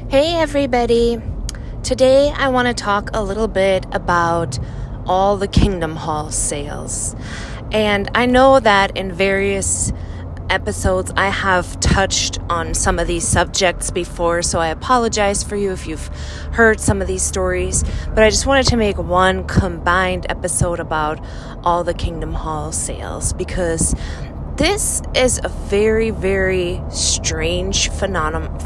Hey everybody! Today I want to talk a little bit about all the Kingdom Hall sales. And I know that in various episodes I have touched on some of these subjects before, so I apologize for you if you've heard some of these stories. But I just wanted to make one combined episode about all the Kingdom Hall sales because this is a very, very strange phenomenon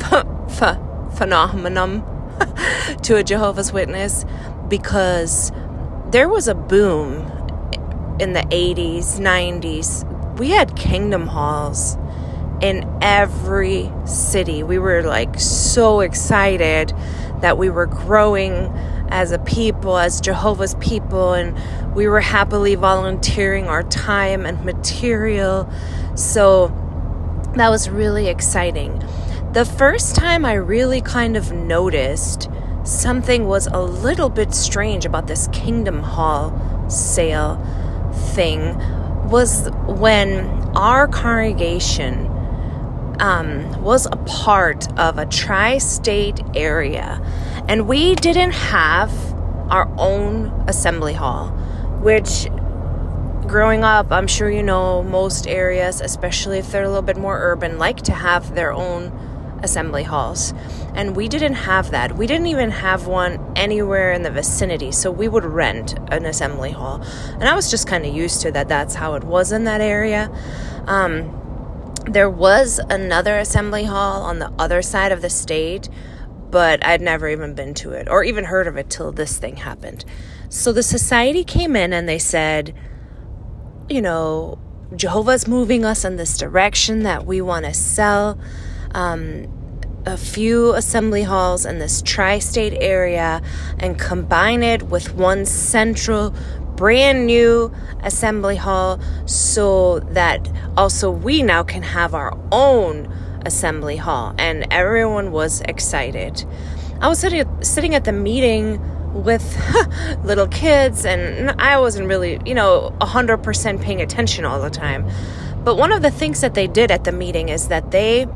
to a Jehovah's Witness, because there was a boom in the 80s, 90s. We had Kingdom Halls in every city. We were like so excited that we were growing as a people, as Jehovah's people, and we were happily volunteering our time and material. So that was really exciting. The first time I really kind of noticed something was a little bit strange about this Kingdom Hall sale thing was when our congregation was a part of a tri-state area, and we didn't have our own assembly hall, which growing up, I'm sure you know, most areas, especially if they're a little bit more urban, like to have their own assembly halls. And we didn't have that. We didn't even have one anywhere in the vicinity, so we would rent an assembly hall. And I was just kind of used to that. That's how it was in that area. There was another assembly hall on the other side of the state, but I'd never even been to it or even heard of it till this thing happened. So the society came in and they said, you know, Jehovah's moving us in this direction that we want to sell a few assembly halls in this tri-state area and combine it with one central brand new assembly hall so that also we now can have our own assembly hall. And everyone was excited. I was sitting at the meeting with little kids, and I wasn't really, 100% paying attention all the time. But one of the things that they did at the meeting is that they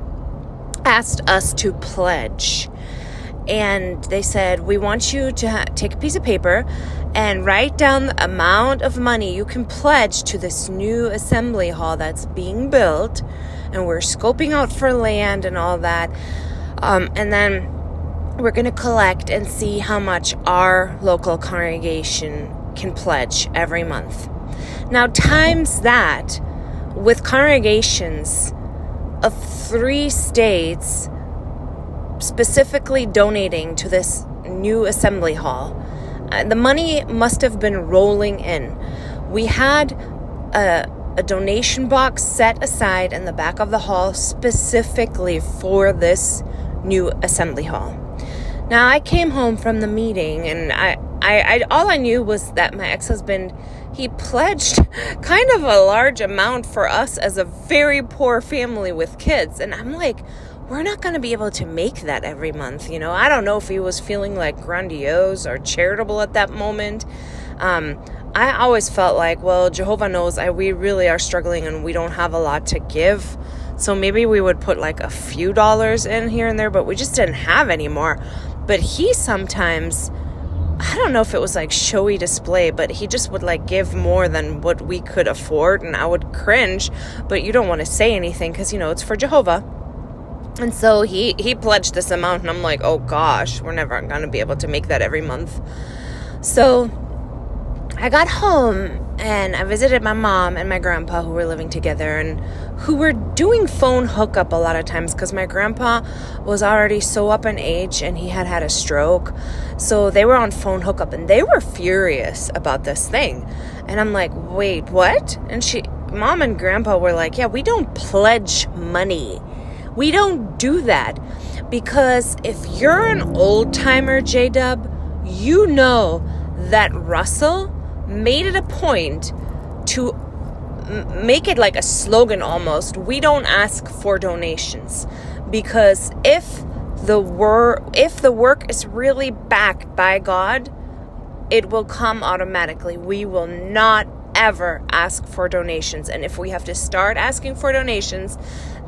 asked us to pledge. And they said, we want you to take a piece of paper and write down the amount of money you can pledge to this new assembly hall that's being built. And we're scoping out for land and all that. And then we're going to collect and see how much our local congregation can pledge every month. Now, times that with congregations of 3 states specifically donating to this new assembly hall, the money must have been rolling in. We had a donation box set aside in the back of the hall specifically for this new assembly hall. Now, I came home from the meeting, and I all I knew was that my ex-husband, he pledged kind of a large amount for us as a very poor family with kids. And I'm like, we're not going to be able to make that every month. I don't know if he was feeling like grandiose or charitable at that moment. I always felt like, well, Jehovah knows we really are struggling and we don't have a lot to give. So maybe we would put like a few dollars in here and there, but we just didn't have any more. But he sometimes, I don't know if it was like showy display, but he just would like give more than what we could afford. And I would cringe, but you don't want to say anything because, it's for Jehovah. And so he pledged this amount, and I'm like, oh gosh, we're never going to be able to make that every month. So I got home and I visited my mom and my grandpa, who were living together and who were doing phone hookup a lot of times because my grandpa was already so up in age and he had a stroke. So they were on phone hookup and they were furious about this thing. And I'm like, wait, what? And mom and grandpa were like, yeah, we don't pledge money. We don't do that. Because if you're an old timer, J-Dub, you know that Russell made it a point to make it like a slogan almost. We don't ask for donations, because if the work is really backed by God, it will come automatically. We will not ever ask for donations. And if we have to start asking for donations,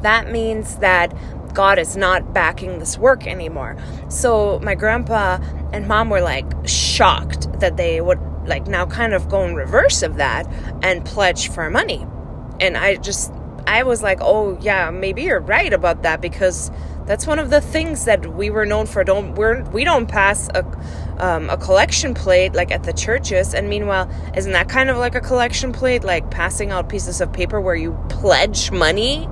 that means that God is not backing this work anymore. So my grandpa and mom were like shocked that they would like now kind of go in reverse of that and pledge for money. And I was like, oh yeah, maybe you're right about that, because that's one of the things that we were known for. We don't pass a collection plate like at the churches. And meanwhile, isn't that kind of like a collection plate, like passing out pieces of paper where you pledge money?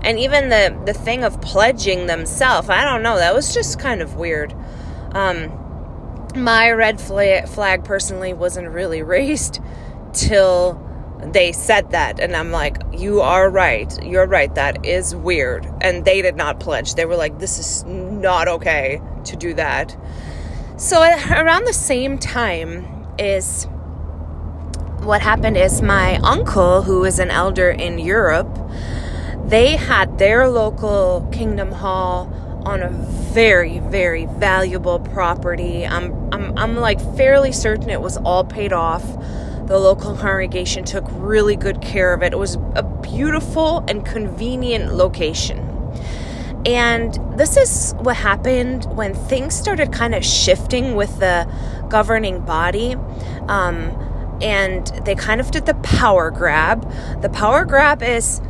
And even the thing of pledging themselves, I don't know, that was just kind of weird. My red flag personally wasn't really raised till they said that, and I'm like, you're right, that is weird. And they did not pledge. They were like, this is not okay to do that. So around the same time is what happened is my uncle, who is an elder in Europe, they had their local Kingdom Hall on a very, very valuable property. I'm like fairly certain it was all paid off. The local congregation took really good care of it. It was a beautiful and convenient location. And this is what happened when things started kind of shifting with the governing body. And they kind of did the power grab. The power grab is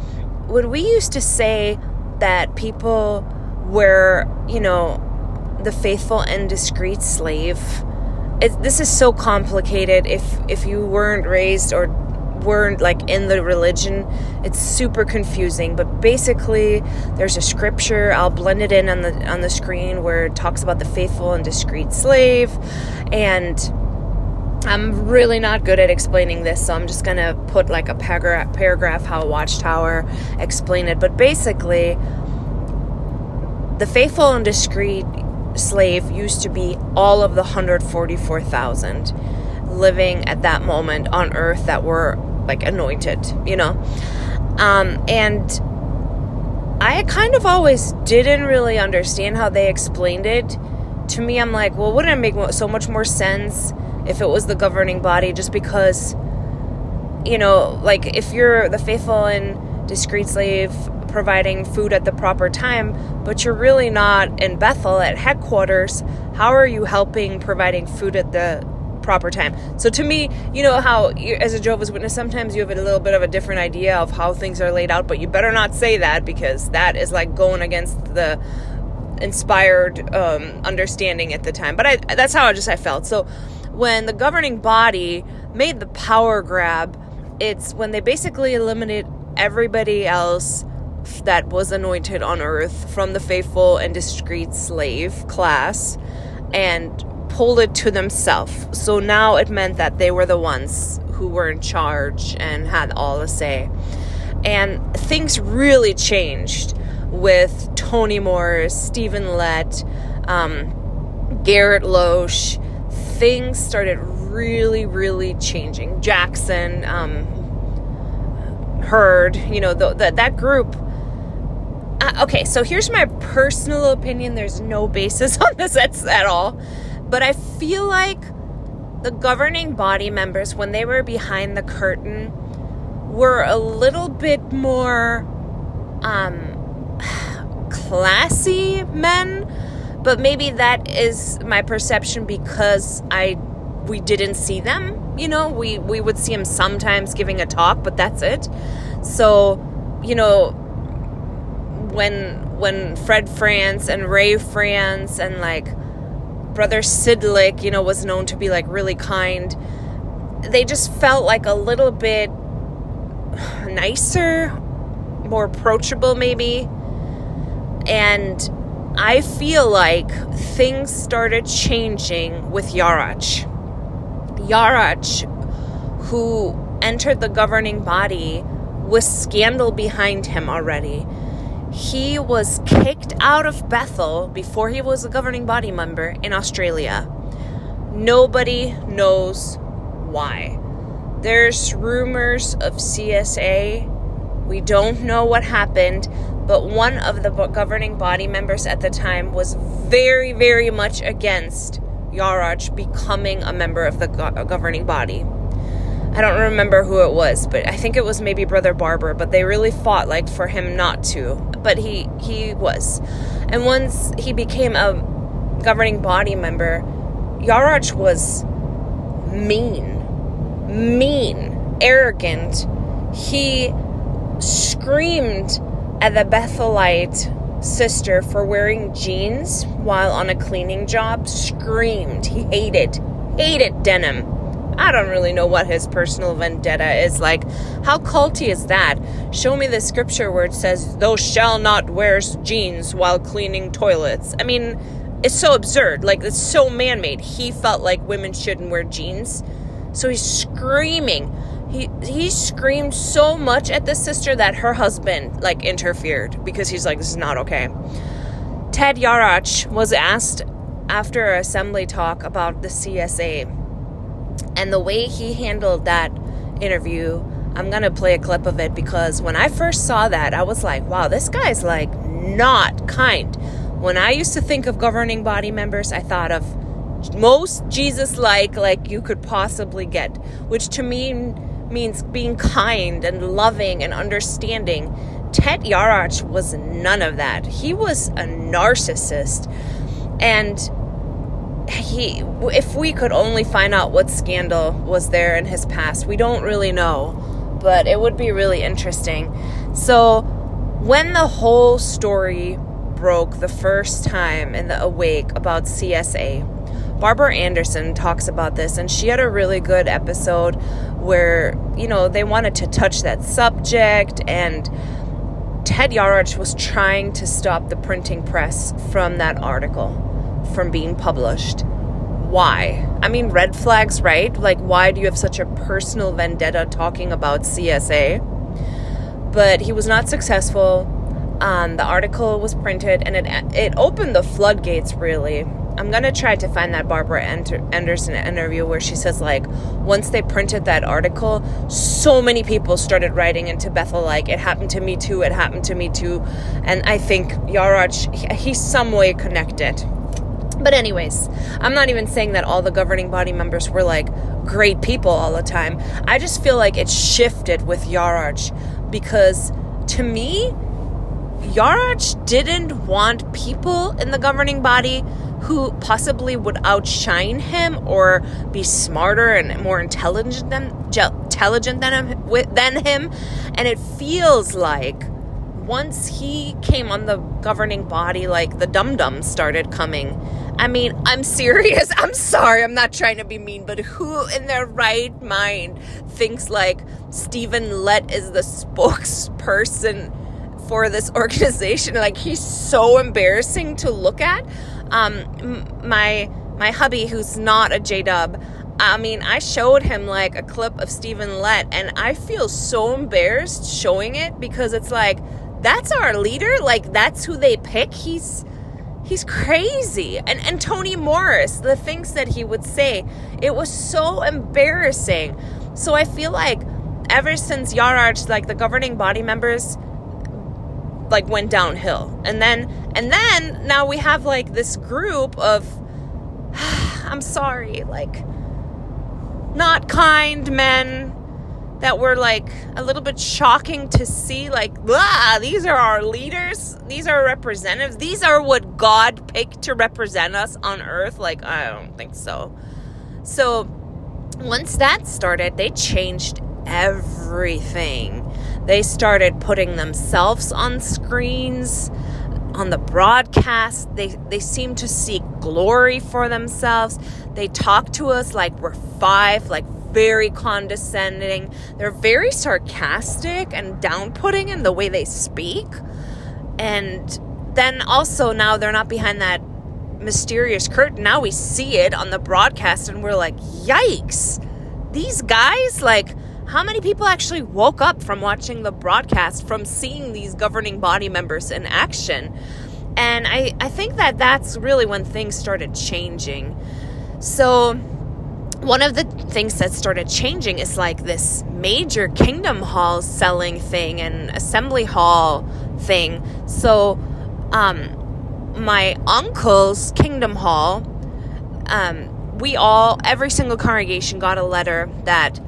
when we used to say that people were, the faithful and discreet slave. This is so complicated. If you weren't raised or weren't like in the religion, it's super confusing. But basically, there's a scripture. I'll blend it in on the screen where it talks about the faithful and discreet slave. And I'm really not good at explaining this, so I'm just gonna put like a paragraph how Watchtower explained it. But basically, the faithful and discreet slave used to be all of the 144,000 living at that moment on earth that were like anointed, and I kind of always didn't really understand how they explained it. To me, I'm like, well, wouldn't it make so much more sense if it was the governing body? Just because, like if you're the faithful and discreet slave providing food at the proper time, but you're really not in Bethel at headquarters, how are you helping providing food at the proper time? So to me, how as a Jehovah's Witness, sometimes you have a little bit of a different idea of how things are laid out, but you better not say that, because that is like going against the inspired understanding at the time. But that's how I felt. So when the governing body made the power grab, it's when they basically eliminate everybody else that was anointed on earth from the faithful and discreet slave class and pulled it to themselves. So now it meant that they were the ones who were in charge and had all the say. And things really changed with Tony Morris, Stephen Lett, Garrett Loesch. Things started really, really changing. Jackson, Hurd, that group. Okay, so here's my personal opinion. There's no basis on this at all. But I feel like the governing body members, when they were behind the curtain, were a little bit more classy men. But maybe that is my perception because we didn't see them. We would see them sometimes giving a talk, but that's it. So, when Fred France and Ray France and like Brother Sidlick, was known to be like really kind, they just felt like a little bit nicer, more approachable maybe. And I feel like things started changing with Yarach. Yarach, who entered the governing body with scandal behind him already. He was kicked out of Bethel before he was a governing body member in Australia. Nobody knows why. There's rumors of CSA. We don't know what happened, but one of the governing body members at the time was very, very much against Yarach becoming a member of the governing body. I don't remember who it was, but I think it was maybe Brother Barber, but they really fought like for him not to, but he was. And once he became a governing body member, Yarach was mean, arrogant. He screamed at the Bethelite sister for wearing jeans while on a cleaning job. Screamed. He hated denim. I don't really know what his personal vendetta is like. How culty is that? Show me the scripture where it says, "Thou shalt not wear jeans while cleaning toilets." I mean, it's so absurd. Like, it's so man-made. He felt like women shouldn't wear jeans. So he's screaming. He screamed so much at the sister that her husband, like, interfered. Because he's like, this is not okay. Ted Yarach was asked after an assembly talk about the CSA. And the way he handled that interview, I'm going to play a clip of it, because when I first saw that, I was like, wow, this guy's like not kind. When I used to think of governing body members, I thought of most Jesus-like you could possibly get, which to me means being kind and loving and understanding. Ted Yarach was none of that. He was a narcissist. And if we could only find out what scandal was there in his past, we don't really know, but it would be really interesting. So when the whole story broke the first time in the Awake about CSA, Barbara Anderson talks about this, and she had a really good episode where, they wanted to touch that subject, and Ted Yarach was trying to stop the printing press from that article from being published. Why? I mean, red flags, right? Like, why do you have such a personal vendetta talking about CSA? But he was not successful. The article was printed, and it opened the floodgates, really. I'm going to try to find that Barbara Anderson interview where she says, like, once they printed that article, so many people started writing into Bethel, like, it happened to me too, and I think Yarach, he's some way connected. But anyways, I'm not even saying that all the governing body members were like great people all the time. I just feel like it shifted with Yarach, because to me, Yarach didn't want people in the governing body who possibly would outshine him or be smarter and more intelligent than him. And it feels like once he came on the governing body, like, the dum-dums started coming. I mean, I'm serious. I'm sorry. I'm not trying to be mean, but who in their right mind thinks like Stephen Lett is the spokesperson for this organization? Like, he's so embarrassing to look at. My hubby, who's not a J-dub, I mean, I showed him like a clip of Stephen Lett, and I feel so embarrassed showing it, because it's like, that's our leader? Like, that's who they pick? He's crazy. And Tony Morris, the things that he would say, it was so embarrassing. So I feel like ever since Yarach, like, the governing body members like went downhill. And then now we have like this group of I'm sorry, like, not kind men that were like a little bit shocking to see, like, these are our leaders, these are representatives, these are what God picked to represent us on earth. Like, I don't think so. So once that started, they changed everything. They started putting themselves on screens, on the broadcast. They seem to seek glory for themselves. They talk to us like we're five, like very condescending. They're very sarcastic and down-putting in the way they speak. And then also now they're not behind that mysterious curtain. Now we see it on the broadcast and we're like, yikes. These guys, like, how many people actually woke up from watching the broadcast, from seeing these governing body members in action? And I think that that's really when things started changing. So one of the things that started changing is like this major Kingdom Hall selling thing and Assembly Hall thing. So my uncle's Kingdom Hall, every single congregation got a letter that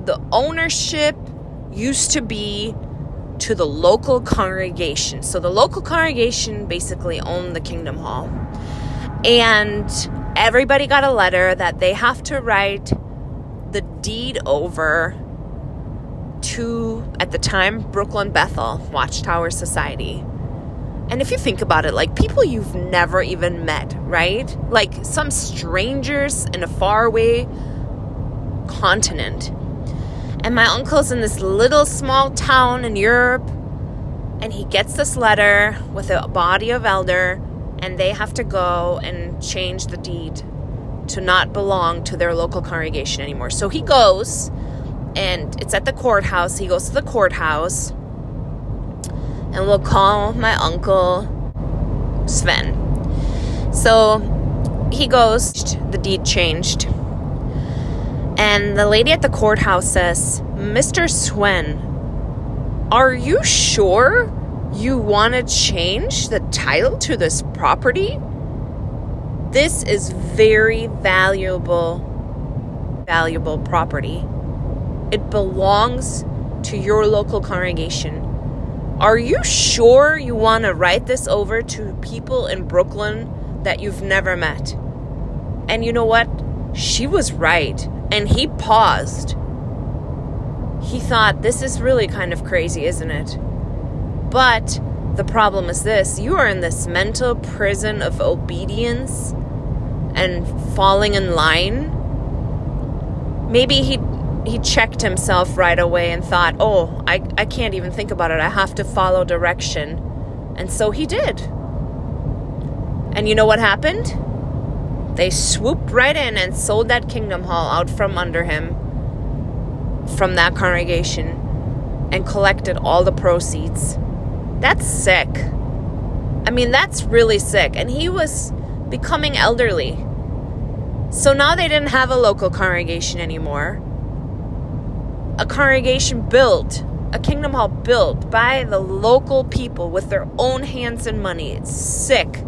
the ownership used to be to the local congregation. So the local congregation basically owned the Kingdom Hall. And everybody got a letter that they have to write the deed over to, at the time, Brooklyn Bethel Watchtower Society. And if you think about it, like people you've never even met, right? Like some strangers in a faraway continent. And my uncle's in this little small town in Europe, and he gets this letter with a body of elder, and they have to go and change the deed to not belong to their local congregation anymore. So he goes, and it's at the courthouse. He goes to the courthouse, and we'll call my uncle Sven. So he goes, the deed changed. And the lady at the courthouse says, Mr. Sven, are you sure you want to change the title to this property? This is very valuable property. It belongs to your local congregation. Are you sure you want to write this over to people in Brooklyn that you've never met? And you know what? She was right. And he paused. He thought, this is really kind of crazy, isn't it? But the problem is this. You are in this mental prison of obedience and falling in line. Maybe he checked himself right away and thought, oh, I can't even think about it. I have to follow direction. And so he did. And you know what happened? They swooped right in and sold that Kingdom Hall out from under him, from that congregation, and collected all the proceeds. That's sick. I mean, that's really sick. And he was becoming elderly. So now they didn't have a local congregation anymore. A congregation built, a Kingdom Hall built by the local people with their own hands and money. It's sick.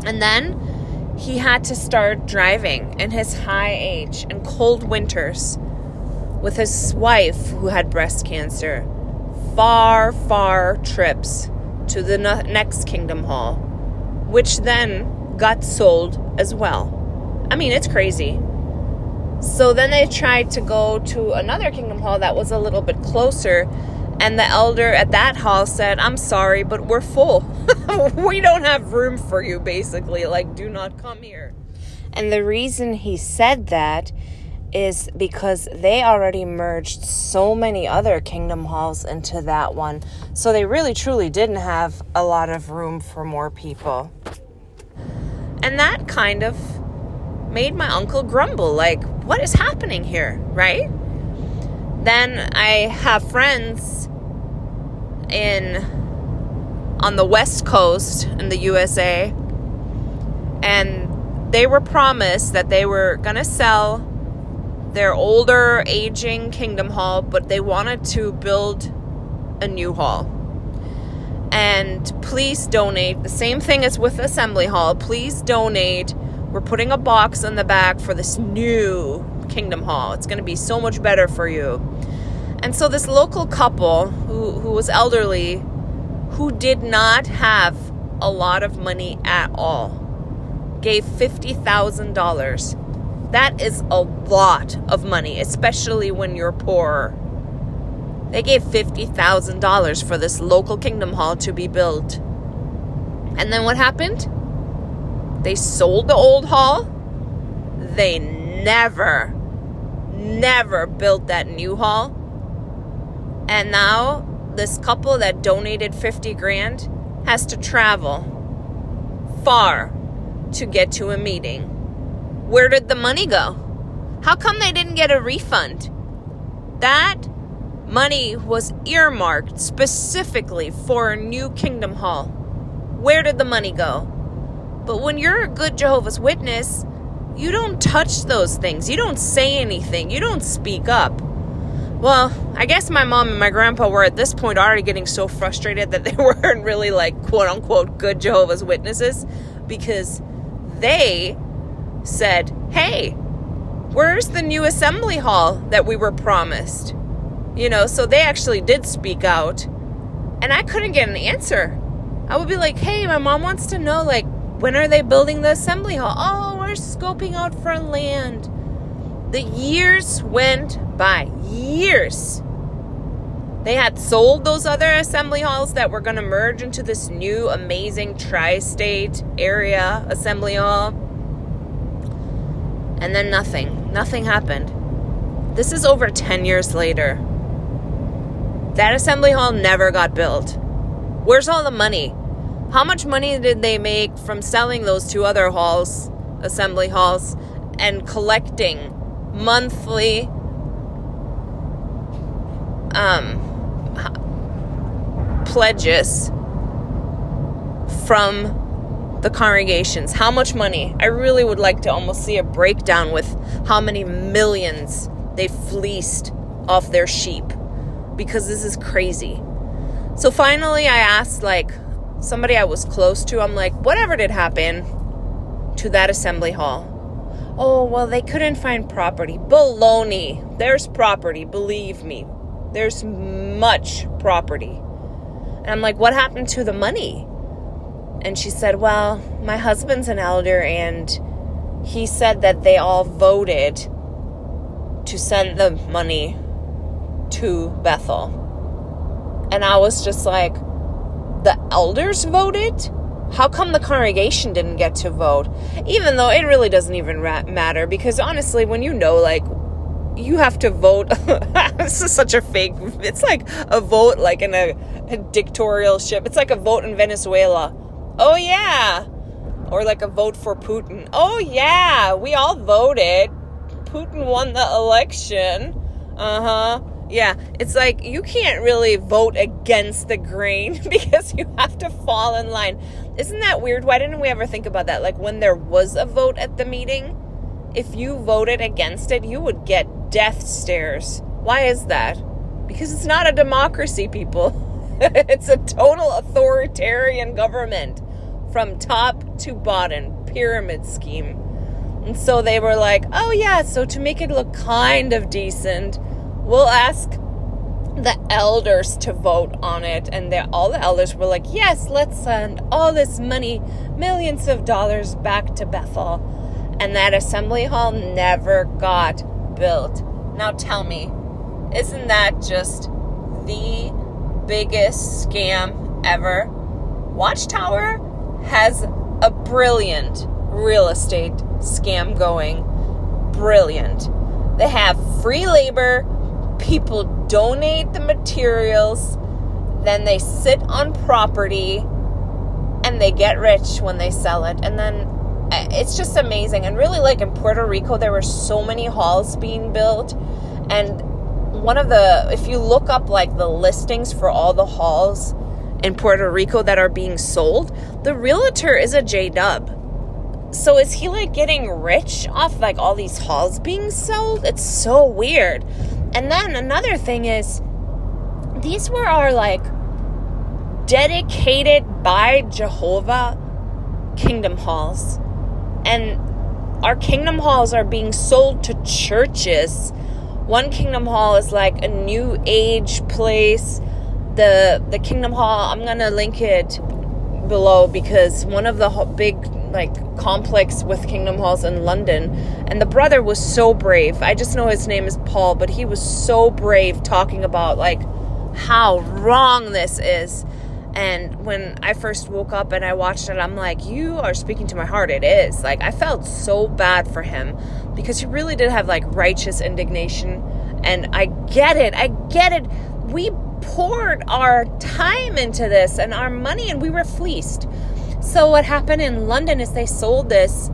And then he had to start driving in his high age and cold winters with his wife who had breast cancer. Far trips to the next Kingdom Hall, which then got sold as well. I mean, it's crazy. So then they tried to go to another Kingdom Hall that was a little bit closer, and the elder at that hall said, I'm sorry, but we're full. We don't have room for you, basically. Like, do not come here. And the reason he said that is because they already merged so many other Kingdom Halls into that one. So they really, truly didn't have a lot of room for more people. And that kind of made my uncle grumble. Like, what is happening here, right? Then I have friends on the West Coast in the USA, and they were promised that they were going to sell their older, aging Kingdom Hall, but they wanted to build a new hall. And please donate. The same thing as with Assembly Hall. Please donate. We're putting a box in the back for this new Kingdom Hall. It's going to be so much better for you. And so this local couple who was elderly, who did not have a lot of money at all, gave $50,000. That is a lot of money, especially when you're poor. They gave $50,000 for this local Kingdom Hall to be built. And then what happened? They sold the old hall. They never built that new hall. And now this couple that donated $50,000 has to travel far to get to a meeting. Where did the money go? How come they didn't get a refund? That money was earmarked specifically for a new Kingdom Hall. Where did the money go? But when you're a good Jehovah's Witness, you don't touch those things. You don't say anything. You don't speak up. Well, I guess my mom and my grandpa were at this point already getting so frustrated that they weren't really like quote unquote good Jehovah's Witnesses, because they said, hey, Where's the new assembly hall that we were promised? So they actually did speak out, and I couldn't get an answer. I would be like, hey, my mom wants to know, like, when are they building the assembly hall? Oh, we're scoping out for land. The years went by. Years. They had sold those other assembly halls that were going to merge into this new amazing tri-state area assembly hall. And then nothing. Nothing happened. This is over 10 years later. That assembly hall never got built. Where's all the money? How much money did they make from selling those two other halls, assembly halls, and collecting monthly pledges from the congregations? How much money? I really would like to almost see a breakdown with how many millions they fleeced off their sheep, because this is crazy. So finally I asked, like, somebody I was close to, I'm like, whatever did happen to that assembly hall? Oh, well, they couldn't find property. Baloney. There's property, believe me. There's much property. And I'm like, what happened to the money? And she said, well, my husband's an elder, and he said that they all voted to send the money to Bethel. And I was just like, the elders voted? How come the congregation didn't get to vote? Even though it really doesn't even matter, because honestly, when like, you have to vote. This is such a fake. It's like a vote like in a dictatorship. It's like a vote in Venezuela. Oh, yeah. Or like a vote for Putin. Oh, yeah. We all voted. Putin won the election. Yeah, it's like you can't really vote against the grain because you have to fall in line. Isn't that weird? Why didn't we ever think about that? Like when there was a vote at the meeting, if you voted against it, you would get death stares. Why is that? Because it's not a democracy, people. It's a total authoritarian government from top to bottom, pyramid scheme. And so they were like, oh yeah, so to make it look kind of decent, we'll ask the elders to vote on it. And all the elders were like, yes, let's send all this money, millions of dollars back to Bethel. And that assembly hall never got built. Now tell me, isn't that just the biggest scam ever? Watchtower has a brilliant real estate scam going. Brilliant. They have free labor. People donate the materials, then they sit on property, and they get rich when they sell it. And then it's just amazing. And really, like in Puerto Rico, there were so many halls being built. And if you look up like the listings for all the halls in Puerto Rico that are being sold, the realtor is a J-dub. So is he like getting rich off like all these halls being sold? It's so weird. And then another thing is, these were our like dedicated by Jehovah kingdom halls. And our kingdom halls are being sold to churches. One kingdom hall is like a new age place. The kingdom hall, I'm going to link it below, because one of the big like complex with kingdom halls in London, and the brother was so brave. I just know his name is Paul, but he was so brave talking about like how wrong this is. And when I first woke up and I watched it, I'm like, you are speaking to my heart. It is. Like, I felt so bad for him because he really did have like righteous indignation. And I get it. We poured our time into this and our money, and we were fleeced. So what happened in London is they sold this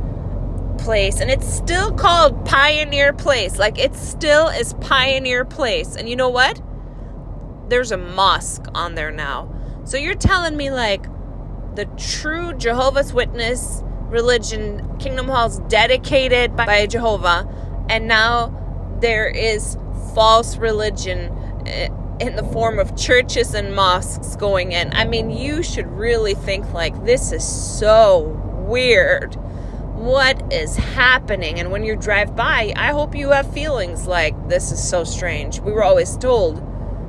place, and it's still called Pioneer Place. Like, it still is Pioneer Place. And you know what? There's a mosque on there now. So you're telling me like the true Jehovah's Witness religion, Kingdom Hall's dedicated by Jehovah, and now there is false religion in the form of churches and mosques going in. I mean, you should really think like, this is so weird. what is happening? And when you drive by, I hope you have feelings like, this is so strange. We were always told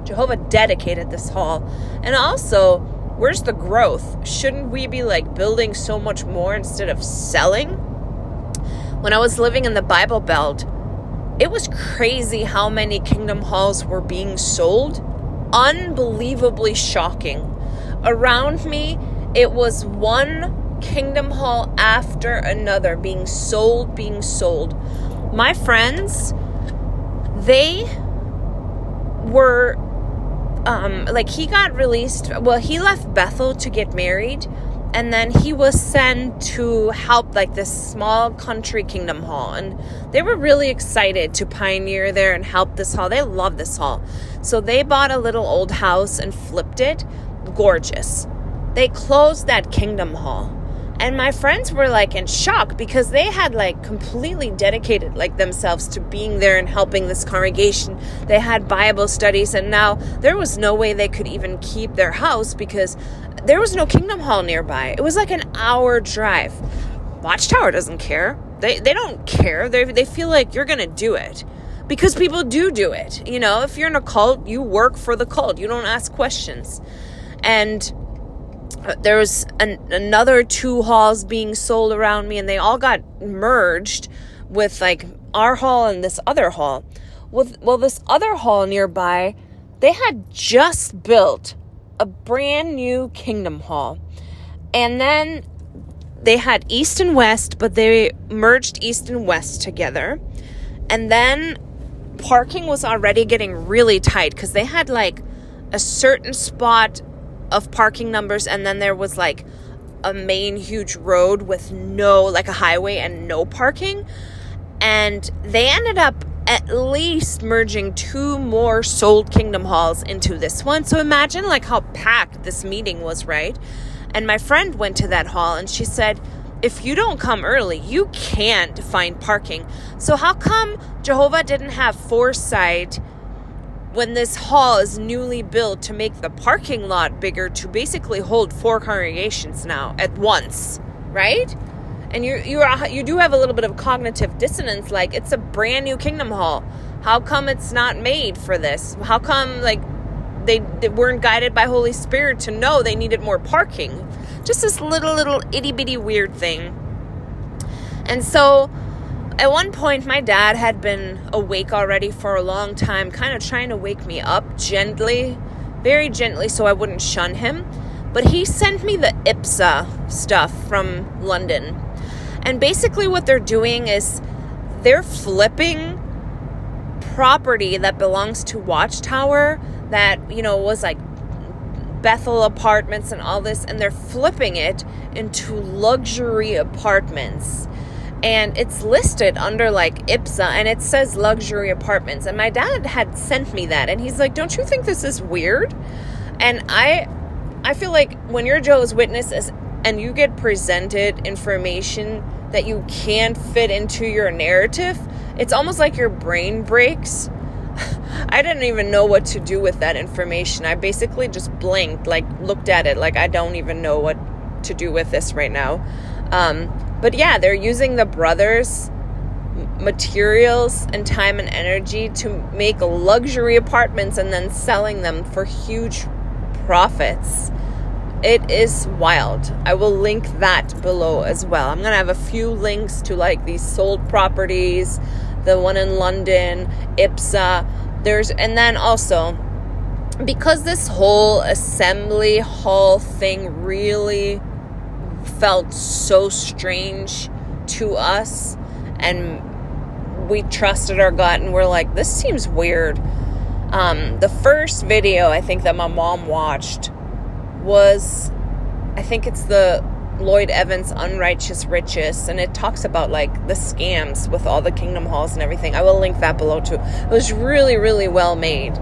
Jehovah dedicated this hall. And also, where's the growth? Shouldn't we be like building so much more instead of selling? When I was living in the Bible Belt, it was crazy how many kingdom halls were being sold. Unbelievably shocking. Around me, it was one kingdom hall after another being sold. My friends, they were he got released. Well, he left Bethel to get married, and then he was sent to help like this small country kingdom hall, and they were really excited to pioneer there and help this hall. They love this hall. So they bought a little old house and flipped it. Gorgeous. They closed that kingdom hall. And my friends were like in shock because they had like completely dedicated like themselves to being there and helping this congregation. They had Bible studies, and now there was no way they could even keep their house because there was no kingdom hall nearby. It was like an hour drive. Watchtower doesn't care. They don't care. They feel like you're going to do it because people do it. You know, if you're in a cult, you work for the cult. You don't ask questions. And there was another 2 halls being sold around me, and they all got merged with like our hall and this other hall. Well, this other hall nearby, they had just built a brand new kingdom hall. And then they had East and West, but they merged East and West together. And then parking was already getting really tight because they had like a certain spot of parking numbers, and then there was like a main huge road with no, like a highway and no parking. And they ended up at least merging 2 more sold kingdom halls into this one. So imagine like how packed this meeting was, right? And my friend went to that hall and she said, if you don't come early, you can't find parking. So how come Jehovah didn't have foresight when this hall is newly built to make the parking lot bigger to basically hold 4 congregations now at once, right? And you do have a little bit of cognitive dissonance, like it's a brand new kingdom hall. How come it's not made for this? How come like they weren't guided by Holy Spirit to know they needed more parking? Just this little itty bitty weird thing. And so at one point, my dad had been awake already for a long time, kind of trying to wake me up gently, very gently, so I wouldn't shun him. But he sent me the IPSA stuff from London. And basically what they're doing is they're flipping property that belongs to Watchtower that, you know, was like Bethel apartments and all this, and they're flipping it into luxury apartments. And it's listed under like IPSA, and it says luxury apartments. And my dad had sent me that, and he's like, don't you think this is weird? And I feel like when you're Jehovah's Witness and you get presented information that you can't fit into your narrative, it's almost like your brain breaks. I didn't even know what to do with that information. I basically just blinked, like looked at it like I don't even know what to do with this right now. But yeah, they're using the brothers' materials and time and energy to make luxury apartments and then selling them for huge profits. It is wild. I will link that below as well. I'm going to have a few links to like these sold properties, the one in London, IPSA. And then also, because this whole assembly hall thing really felt so strange to us, and we trusted our gut and we're like, this seems weird. The first video I think that my mom watched was, I think it's the Lloyd Evan's Unrighteous Riches, and it talks about like the scams with all the kingdom halls and everything. I will link that below too. It was really, really well made.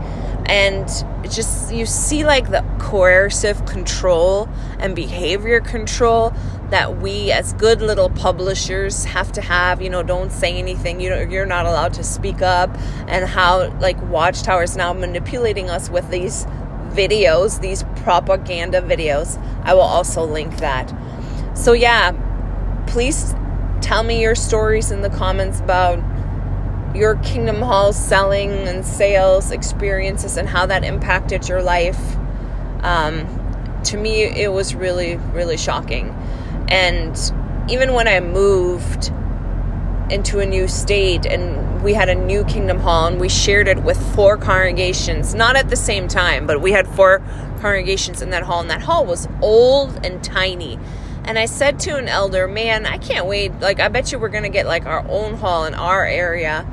And just, you see like the coercive control and behavior control that we as good little publishers have to have. You know, don't say anything. You're not allowed to speak up. And how like Watchtower is now manipulating us with these videos, these propaganda videos. I will also link that. So yeah, please tell me your stories in the comments about your Kingdom Hall selling and sales experiences and how that impacted your life. To me, it was really, really shocking. And even when I moved into a new state and we had a new Kingdom Hall and we shared it with 4 congregations, not at the same time, but we had 4 congregations in that hall, and that hall was old and tiny. And I said to an elder, man, I can't wait. Like, I bet you we're going to get like our own hall in our area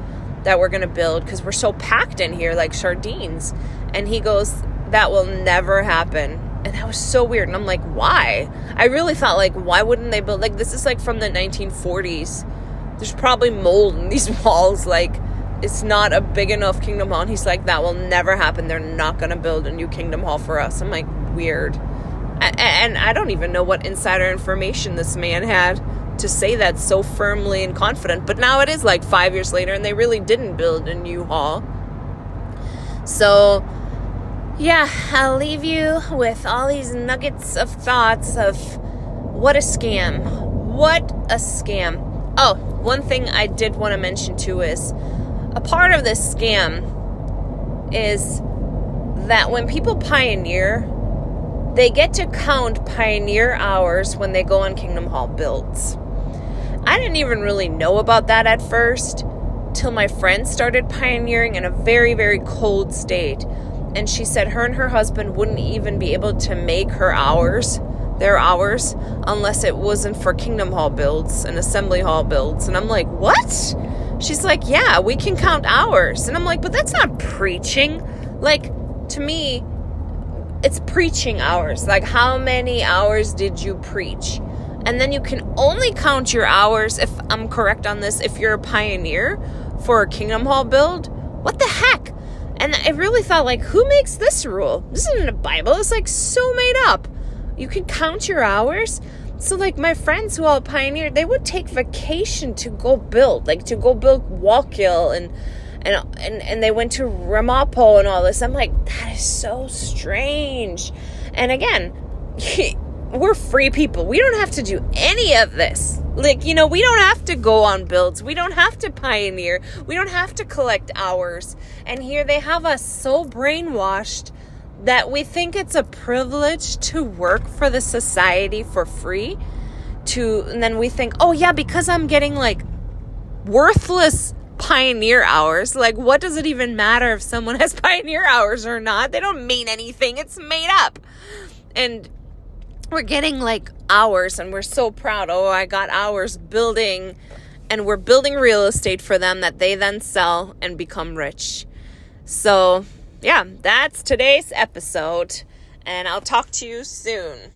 that we're going to build because we're so packed in here like sardines. And he goes, that will never happen. And that was so weird. And I'm like, why? I really thought, like, why wouldn't they build? Like, this is like from the 1940s. There's probably mold in these walls. Like, it's not a big enough Kingdom Hall. And he's like, that will never happen. They're not going to build a new Kingdom Hall for us. I'm like, weird. And I don't even know what insider information this man had to say that so firmly and confident. But now it is like 5 years later, and they really didn't build a new hall. So, yeah, I'll leave you with all these nuggets of thoughts of what a scam. What a scam. Oh, one thing I did want to mention too is a part of this scam is that when people pioneer, they get to count pioneer hours when they go on Kingdom Hall builds. I didn't even really know about that at first till my friend started pioneering in a very, very cold state. And she said her and her husband wouldn't even be able to make their hours, unless it wasn't for Kingdom Hall builds and Assembly Hall builds. And I'm like, what? She's like, yeah, we can count hours. And I'm like, but that's not preaching. Like, to me, it's preaching hours. Like, how many hours did you preach? And then you can only count your hours, if I'm correct on this, if you're a pioneer for a Kingdom Hall build. What the heck? And I really thought, like, who makes this rule? This isn't a Bible. It's, like, so made up. You can count your hours. So, like, my friends who all pioneered, they would take vacation to go build. Like, to go build Wallkill and they went to Ramapo and all this. I'm like, that is so strange. And again, we're free people. We don't have to do any of this. Like, we don't have to go on builds. We don't have to pioneer. We don't have to collect hours. And here they have us so brainwashed that we think it's a privilege to work for the society for free. And then we think, oh yeah, because I'm getting like worthless pioneer hours. Like, what does it even matter if someone has pioneer hours or not? They don't mean anything. It's made up. And we're getting like hours and we're so proud. Oh, I got hours building, and we're building real estate for them that they then sell and become rich. So yeah, that's today's episode, and I'll talk to you soon.